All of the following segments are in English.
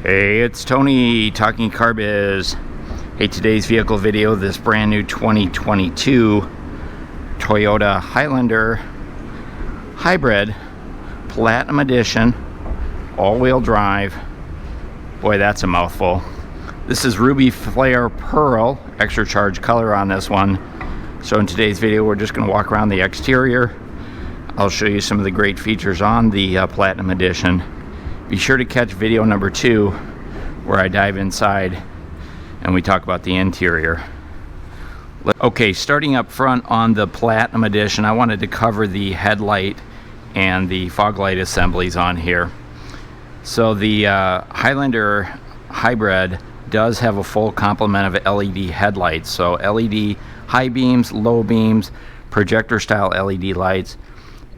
Hey, it's Tony talking car biz. Hey, today's vehicle video, this brand new 2022 Toyota Highlander Hybrid Platinum Edition all-wheel drive. Boy, that's a mouthful. This is Ruby Flare Pearl, extra charge color on this one. So in today's video, we're just going to walk around the exterior. I'll show you some of the great features on the Platinum Edition. Be sure to catch video number 2 where I dive inside and we talk about the interior. Okay, starting up front on the Platinum Edition, I wanted to cover the headlight and the fog light assemblies on here. So the Highlander Hybrid does have a full complement of LED headlights. So LED high beams, low beams, projector style LED lights,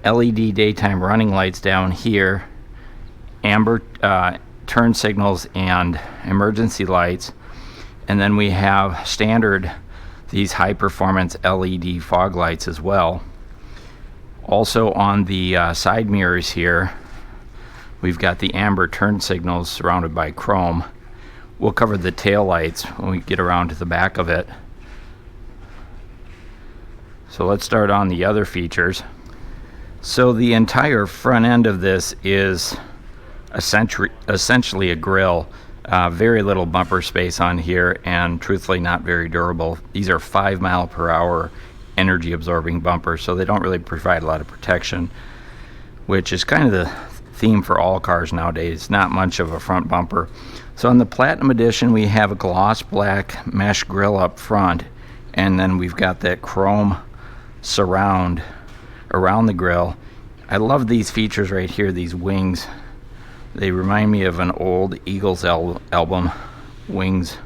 LED daytime running lights down here, amber turn signals and emergency lights, and then we have standard these high performance LED fog lights as well. Also on the side mirrors here, we've got the amber turn signals surrounded by chrome. We'll cover the tail lights when we get around to the back of it. So let's start on the other features. So the entire front end of this is essentially a grille. Very little bumper space on here, and truthfully not very durable. These are 5 mile/hour energy absorbing bumpers, so they don't really provide a lot of protection, which is kind of the theme for all cars nowadays. Not much of a front bumper. So on the Platinum Edition, we have a gloss black mesh grille up front, and then we've got that chrome surround around the grille. I love these features right here, these wings. They remind me of an old Eagles album, Wings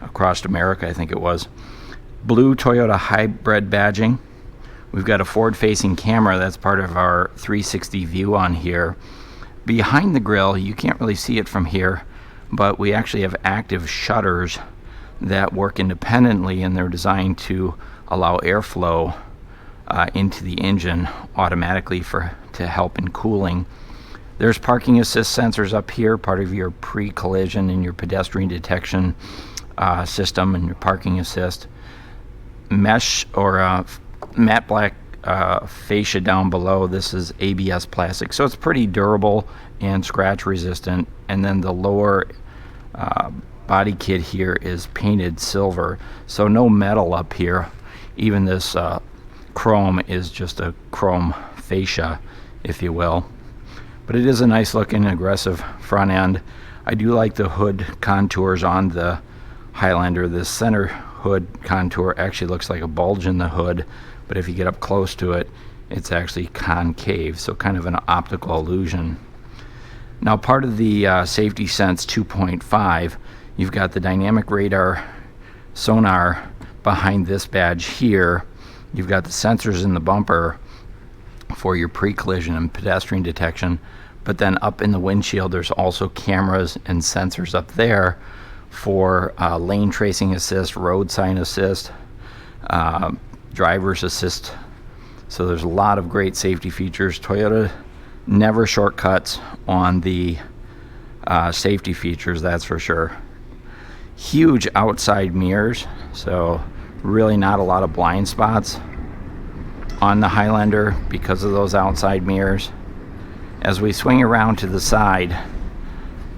Across America, I think it was. Blue Toyota Hybrid badging. We've got a forward-facing camera that's part of our 360 view on here. Behind the grille, you can't really see it from here, but we actually have active shutters that work independently, and they're designed to allow airflow into the engine automatically to help in cooling. There's parking assist sensors up here, part of your pre-collision and your pedestrian detection system and your parking assist. Mesh or matte black fascia down below. This is ABS plastic, so it's pretty durable and scratch resistant. And then the lower body kit here is painted silver, so no metal up here. Even this chrome is just a chrome fascia, if you will. But it is a nice looking aggressive front end. I do like the hood contours on the Highlander. This center hood contour actually looks like a bulge in the hood, but if you get up close to it, it's actually concave, so kind of an optical illusion. Now, part of the Safety Sense 2.5, you've got the dynamic radar sonar behind this badge here. You've got the sensors in the bumper for your pre-collision and pedestrian detection, but then up in the windshield there's also cameras and sensors up there for lane tracing assist, road sign assist, driver's assist. So there's a lot of great safety features. Toyota never shortcuts on the safety features, that's for sure. Huge outside mirrors, so really not a lot of blind spots on the Highlander because of those outside mirrors. As we swing around to the side,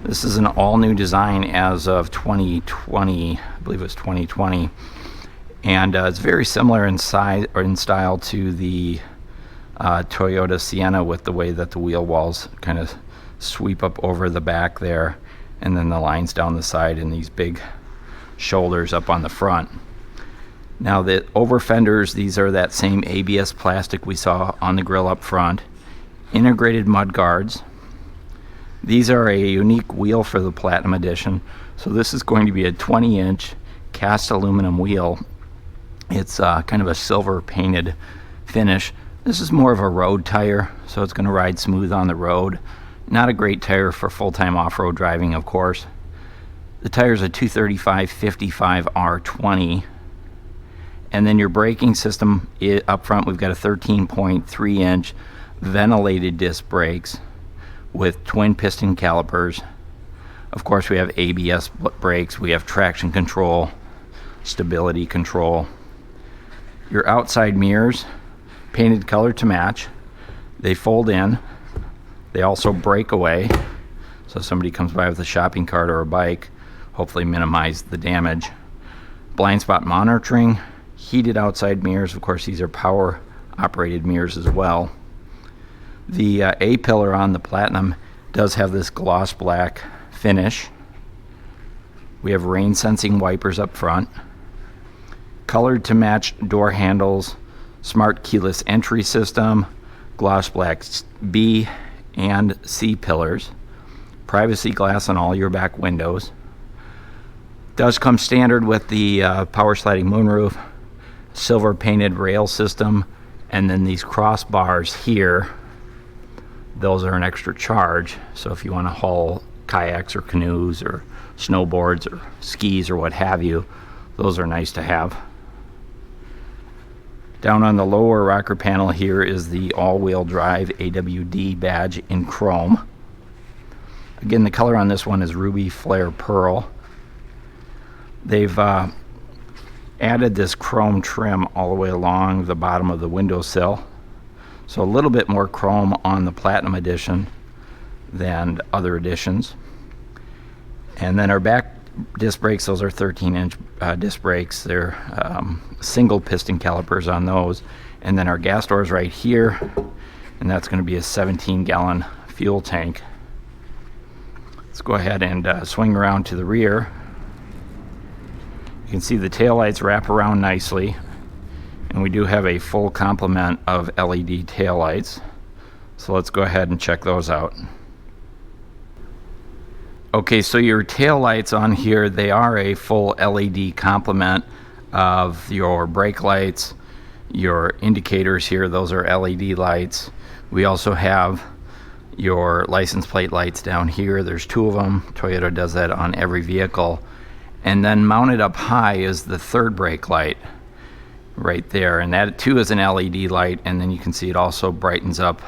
this is an all-new design as of 2020, I believe it's 2020, and it's very similar in size or in style to the Toyota Sienna, with the way that the wheel wells kind of sweep up over the back there, and then the lines down the side and these big shoulders up on the front. Now the over fenders, these are that same ABS plastic we saw on the grille up front. Integrated mud guards. These are a unique wheel for the Platinum Edition. So this is going to be a 20-inch cast aluminum wheel. It's kind of a silver painted finish. This is more of a road tire, so it's going to ride smooth on the road. Not a great tire for full-time off-road driving, of course. The tire's a 235/55 R20. And then your braking system up front, we've got a 13.3-inch ventilated disc brakes with twin piston calipers. Of course, we have ABS brakes, we have traction control, stability control. Your outside mirrors, painted color to match. They fold in. They also break away. So if somebody comes by with a shopping cart or a bike, hopefully minimize the damage. Blind spot monitoring, heated outside mirrors. Of course, these are power operated mirrors as well. The A-pillar on the Platinum does have this gloss black finish. We have rain sensing wipers up front, colored to match door handles, smart keyless entry system, gloss black B and C pillars, privacy glass on all your back windows. Does come standard with the power sliding moonroof, silver painted rail system, and then these crossbars here, those are an extra charge. So if you want to haul kayaks or canoes or snowboards or skis or what have you, those are nice to have. Down on the lower rocker panel here is the all-wheel drive AWD badge in chrome. Again, the color on this one is ruby flare pearl. They've added this chrome trim all the way along the bottom of the windowsill, so a little bit more chrome on the Platinum edition than other editions. And then our back disc brakes, those are 13-inch disc brakes. They're single piston calipers on those. And then our gas doors right here, and that's going to be a 17-gallon fuel tank. Let's go ahead and swing around to the rear. You can see the taillights wrap around nicely, and we do have a full complement of LED taillights. So let's go ahead and check those out. Okay, so your tail lights on here, they are a full LED complement of your brake lights, your indicators here, those are LED lights. We also have your license plate lights down here. There's two of them. Toyota does that on every vehicle. And then mounted up high is the third brake light right there, and that too is an LED light, and then you can see it also brightens up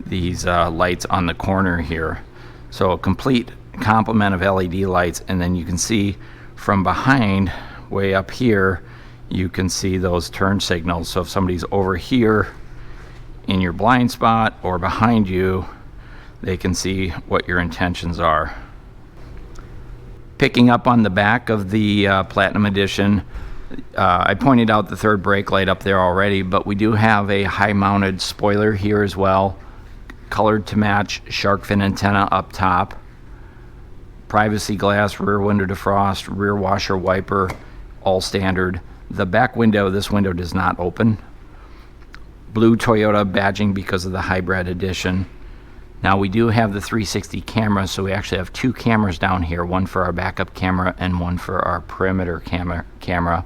these lights on the corner here. So a complete complement of LED lights, and then you can see from behind, way up here, you can see those turn signals. So if somebody's over here in your blind spot or behind you, they can see what your intentions are. Picking up on the back of the Platinum Edition, I pointed out the third brake light up there already, but we do have a high mounted spoiler here as well, colored to match shark fin antenna up top, privacy glass, rear window defrost, rear washer wiper, all standard. The back window, this window does not open. Blue Toyota badging because of the hybrid edition. Now we do have the 360 camera, so we actually have two cameras down here, one for our backup camera and one for our perimeter camera.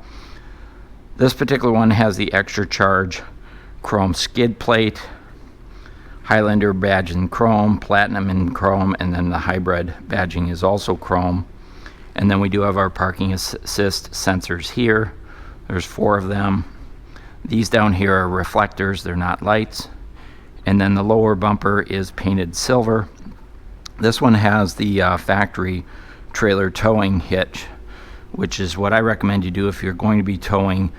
This particular one has the extra charge chrome skid plate, Highlander badge in chrome, Platinum in chrome, and then the hybrid badging is also chrome. And then we do have our parking assist sensors here. There's 4 of them. These down here are reflectors, they're not lights. And then the lower bumper is painted silver. This one has the factory trailer towing hitch, which is what I recommend you do if you're going to be towing,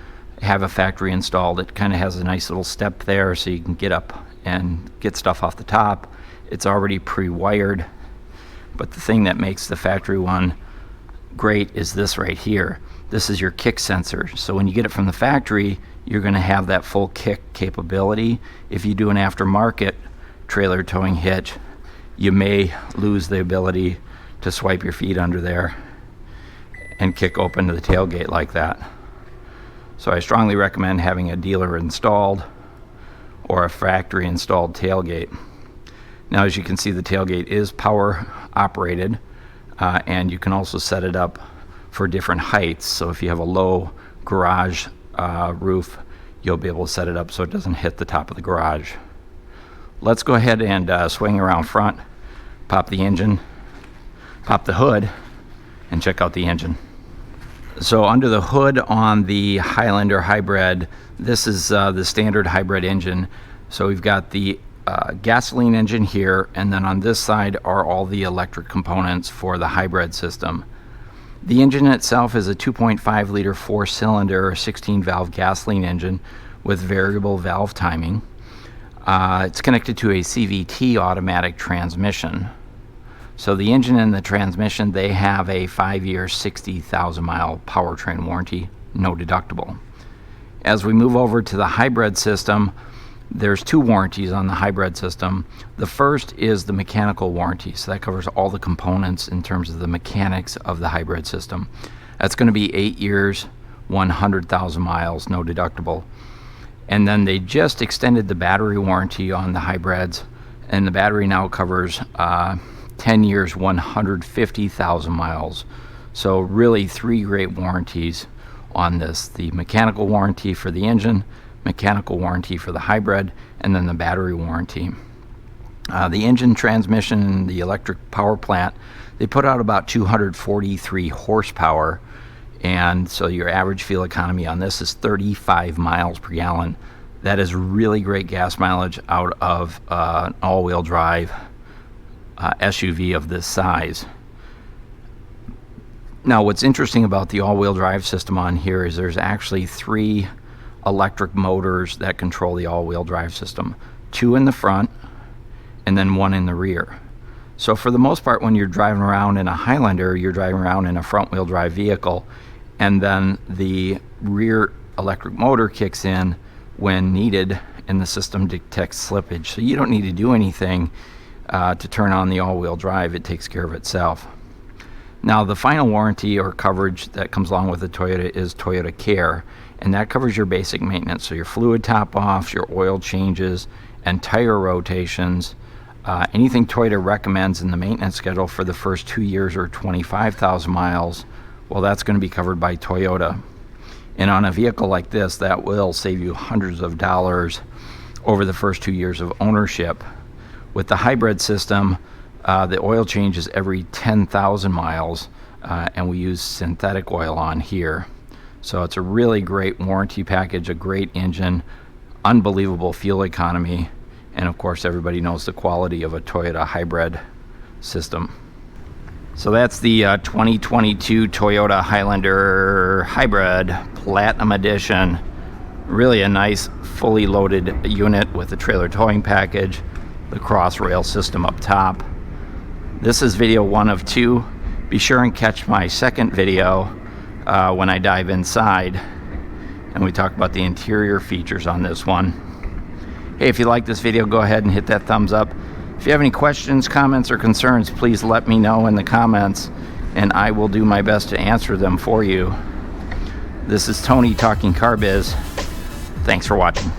have a factory installed. It kind of has a nice little step there so you can get up and get stuff off the top. It's already pre-wired, but the thing that makes the factory one great is this right here. This is your kick sensor. So when you get it from the factory, you're going to have that full kick capability. If you do an aftermarket trailer towing hitch, you may lose the ability to swipe your feet under there and kick open to the tailgate like that. So I strongly recommend having a dealer installed or a factory installed tailgate. Now, as you can see, the tailgate is power operated, and you can also set it up for different heights. So if you have a low garage roof, you'll be able to set it up so it doesn't hit the top of the garage. Let's go ahead and swing around front, pop the engine, pop the hood, and check out the engine. So under the hood on the Highlander hybrid, this is the standard hybrid engine. So we've got the gasoline engine here, and then on this side are all the electric components for the hybrid system. The engine itself is a 2.5 liter 4-cylinder 16 valve gasoline engine with variable valve timing. It's connected to a CVT automatic transmission. So the engine and the transmission, they have a 5-year 60,000 mile powertrain warranty, no deductible. As we move over to the hybrid system, there's 2 warranties on the hybrid system. The first is the mechanical warranty, so that covers all the components in terms of the mechanics of the hybrid system. That's going to be 8 years, 100,000 miles, no deductible. And then they just extended the battery warranty on the hybrids, and the battery now covers 10 years, 150,000 miles. So really 3 great warranties on this: the mechanical warranty for the engine, mechanical warranty for the hybrid, and then the battery warranty. The engine, transmission, and the electric power plant, they put out about 243 horsepower, and so your average fuel economy on this is 35 miles per gallon. That is really great gas mileage out of an all-wheel drive SUV of this size. Now, what's interesting about the all-wheel drive system on here is there's actually 3 electric motors that control the all-wheel drive system. 2 in the front and then 1 in the rear. So for the most part, when you're driving around in a Highlander, you're driving around in a front-wheel drive vehicle, and then the rear electric motor kicks in when needed, and the system detects slippage. So you don't need to do anything to turn on the all-wheel drive. It takes care of itself. Now, the final warranty or coverage that comes along with the Toyota is Toyota Care, and that covers your basic maintenance, so your fluid top-offs, your oil changes, and tire rotations. Anything Toyota recommends in the maintenance schedule for the first 2 years or 25,000 miles, well, that's going to be covered by Toyota. And on a vehicle like this, that will save you hundreds of dollars over the first 2 years of ownership. With the hybrid system, the oil changes every 10,000 miles, and we use synthetic oil on here. So it's a really great warranty package, a great engine, unbelievable fuel economy, and of course everybody knows the quality of a Toyota hybrid system. So that's the 2022 Toyota Highlander Hybrid Platinum Edition. Really a nice fully loaded unit with the trailer towing package, the cross rail system up top. This is video 1 of 2. Be sure and catch my second video when I dive inside and we talk about the interior features on this one. Hey, if you like this video, go ahead and hit that thumbs up. If you have any questions, comments, or concerns, please let me know in the comments, and I will do my best to answer them for you. This is Tony talking car biz. Thanks for watching.